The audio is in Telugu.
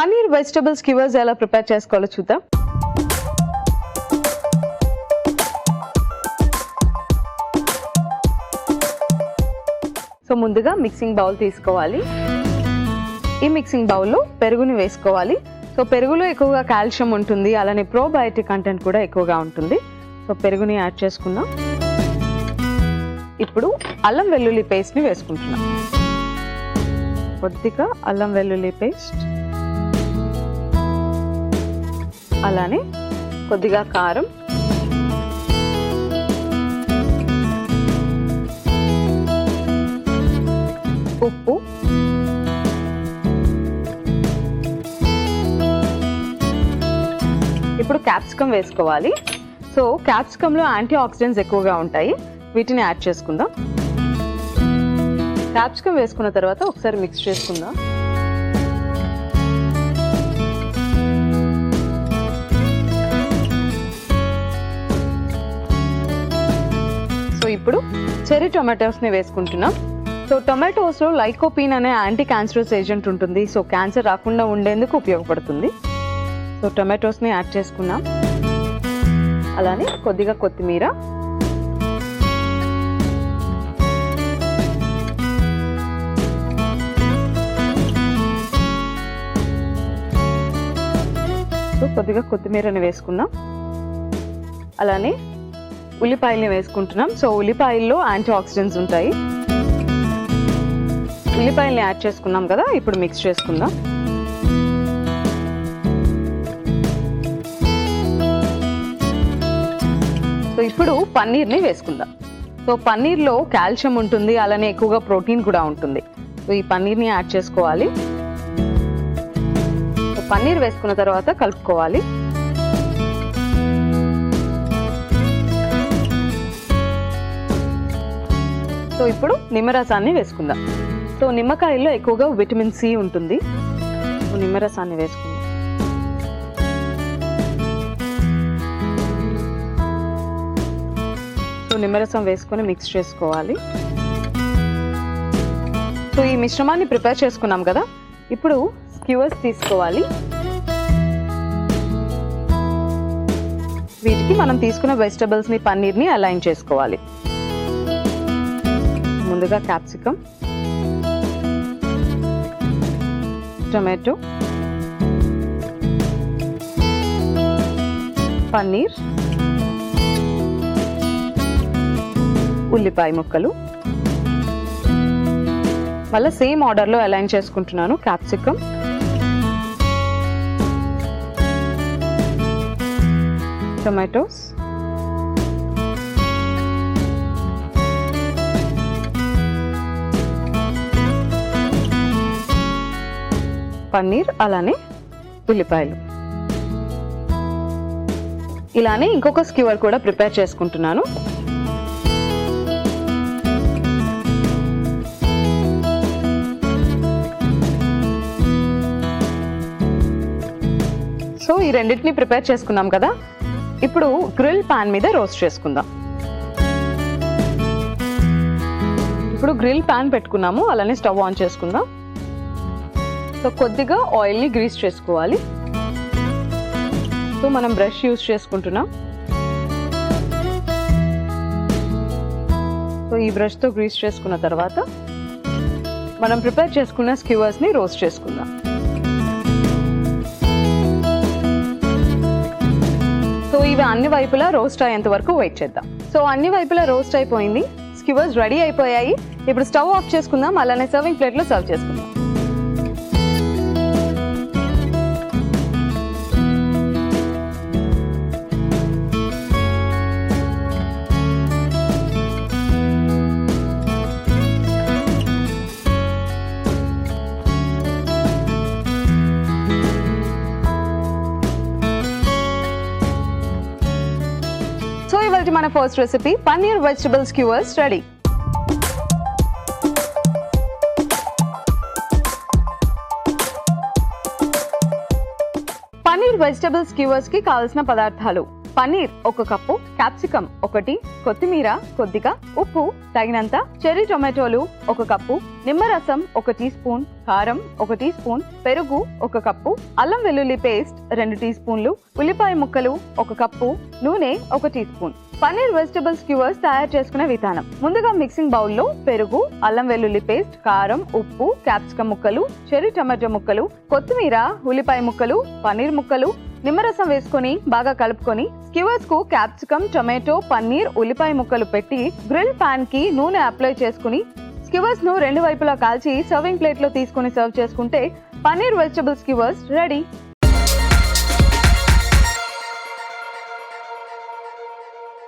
పన్నీర్ వెజిటబుల్ స్క్యూవర్స్ ఎలా ప్రిపేర్ చేసుకోవాలో చూద్దాం. సో ముందుగా మిక్సింగ్ బౌల్ తీసుకోవాలి. ఈ మిక్సింగ్ బౌల్లో పెరుగుని వేసుకోవాలి. సో పెరుగులో ఎక్కువగా కాల్షియం ఉంటుంది, అలానే ప్రోబయోటిక్ కంటెంట్ కూడా ఎక్కువగా ఉంటుంది. సో పెరుగుని యాడ్ చేసుకుందాం. ఇప్పుడు అల్లం వెల్లుల్లి పేస్ట్ని వేసుకుంటున్నాం. కొద్దిగా అల్లం వెల్లుల్లి పేస్ట్, అలానే కొద్దిగా కారం, ఉప్పు, ఇప్పుడు క్యాప్సికమ్ వేసుకోవాలి. సో క్యాప్సికంలో యాంటీ ఆక్సిడెంట్స్ ఎక్కువగా ఉంటాయి, వీటిని యాడ్ చేసుకుందాం. క్యాప్సికమ్ వేసుకున్న తర్వాత ఒకసారి మిక్స్ చేసుకుందాం. సో ఇప్పుడు చెర్రీ టొమాటోస్ని వేసుకుంటున్నాం. సో టొమాటోస్లో లైకోపీన్ అనే యాంటీ క్యాన్సరస్ ఏజెంట్ ఉంటుంది. సో క్యాన్సర్ రాకుండా ఉండేందుకు ఉపయోగపడుతుంది. సో టొమాటోస్ని యాడ్ చేసుకున్నాం. అలానే కొద్దిగా కొత్తిమీర, సో కొద్దిగా కొత్తిమీరని వేసుకున్నాం. అలానే ఉల్లిపాయల్ని వేసుకుంటున్నాం. సో ఉల్లిపాయల్లో యాంటీ ఆక్సిడెంట్స్ ఉంటాయి. ఉల్లిపాయల్ని యాడ్ చేసుకున్నాం కదా, ఇప్పుడు మిక్స్ చేసుకుందాం. సో ఇప్పుడు పన్నీర్ని వేసుకుందాం. సో పన్నీర్లో కాల్షియం ఉంటుంది, అలానే ఎక్కువగా ప్రోటీన్ కూడా ఉంటుంది. సో ఈ పన్నీర్ని యాడ్ చేసుకోవాలి. సో పన్నీర్ వేసుకున్న తర్వాత కలుపుకోవాలి. సో ఇప్పుడు నిమ్మరసాన్ని వేసుకుందాం. సో నిమ్మకాయల్లో ఎక్కువగా విటమిన్ సి ఉంటుంది. సో నిమ్మరసాన్ని వేసుకుందాం. సో నిమ్మరసం వేసుకొని మిక్స్ చేసుకోవాలి. సో ఈ మిశ్రమాన్ని ప్రిపేర్ చేసుకున్నాం కదా, ఇప్పుడు స్క్యూవర్స్ తీసుకోవాలి. వీటికి మనం తీసుకున్న వెజిటబుల్స్ని, పన్నీర్ని అలైన్ చేసుకోవాలి. ముందుగా క్యాప్సికమ్, టొమాటో, పన్నీర్, ఉల్లిపాయ ముక్కలు, మళ్ళీ సేమ్ ఆర్డర్లో అలైన్ చేసుకుంటున్నాను. క్యాప్సికమ్, టొమాటోస్, పన్నీర్, అలానే ఉల్లిపాయలు. ఇలానే ఇంకొక స్క్యూవర్ కూడా ప్రిపేర్ చేసుకుంటున్నాను. సో ఈ రెండింటిని ప్రిపేర్ చేసుకున్నాం కదా, ఇప్పుడు గ్రిల్ పాన్ మీద రోస్ట్ చేసుకుందాం. ఇప్పుడు గ్రిల్ పాన్ పెట్టుకున్నాము, అలానే స్టవ్ ఆన్ చేసుకుందాం. సో కొద్దిగా ఆయిల్ని గ్రీస్ చేసుకోవాలి. సో మనం బ్రష్ యూజ్ చేసుకుంటున్నాం. సో ఈ బ్రష్తో గ్రీస్ చేసుకున్న తర్వాత మనం ప్రిపేర్ చేసుకున్న స్క్యూవర్స్ని రోస్ట్ చేసుకుందాం. సో ఇవి అన్ని వైపులా రోస్ట్ అయ్యేంత వరకు వెయిట్ చేద్దాం. సో అన్ని వైపులా రోస్ట్ అయిపోయింది, స్క్యూవర్స్ రెడీ అయిపోయాయి. ఇప్పుడు స్టవ్ ఆఫ్ చేసుకుందాం, అలానే సర్వింగ్ ప్లేట్లో సర్వ్ చేసుకుందాం. సో ఇవాల్టి మన first recipe paneer vegetable skewers ready. Paneer vegetable skewers కి కావాల్సిన పదార్థాలు: పనీర్ 1 కప్పు, క్యాప్సికమ్ 1, కొత్తిమీర కొద్దిగా, ఉప్పు తగినంత, చెర్రీ టొమాటోలు 1 కప్పు, నిమ్మరసం 1 టీ స్పూన్, కారం 1 టీ స్పూన్, పెరుగు 1 కప్పు, అల్లం వెల్లుల్లి పేస్ట్ 2 టీ స్పూన్లు, ఉల్లిపాయ ముక్కలు 1 కప్పు, నూనె 1 teaspoon. Paneer vegetable skewers తయారు చేసుకునే విధానం. ముందుగా మిక్సింగ్ బౌల్లో పెరుగు, అల్లం వెల్లుల్లి పేస్ట్, కారం, ఉప్పు, క్యాప్సికమ్ ముక్కలు, చెర్రీ టొమాటో ముక్కలు, కొత్తిమీర, ఉల్లిపాయ ముక్కలు, పనీర్ ముక్కలు, నిమ్మరసం వేసుకొని బాగా కలుపుకొని స్క్యూవర్స్ కు క్యాప్సికమ్, టొమాటో, పన్నీర్, ఉల్లిపాయ ముక్కలు పెట్టి గ్రిల్ పాన్ కి నూనె అప్లై చేసుకుని స్క్యూవర్స్ ను 2 వైపులా కాల్చి సర్వింగ్ ప్లేట్ లో తీసుకుని సర్వ్ చేసుకుంటే పనీర్ వెజిటబుల్ స్క్యూవర్స్ రెడీ.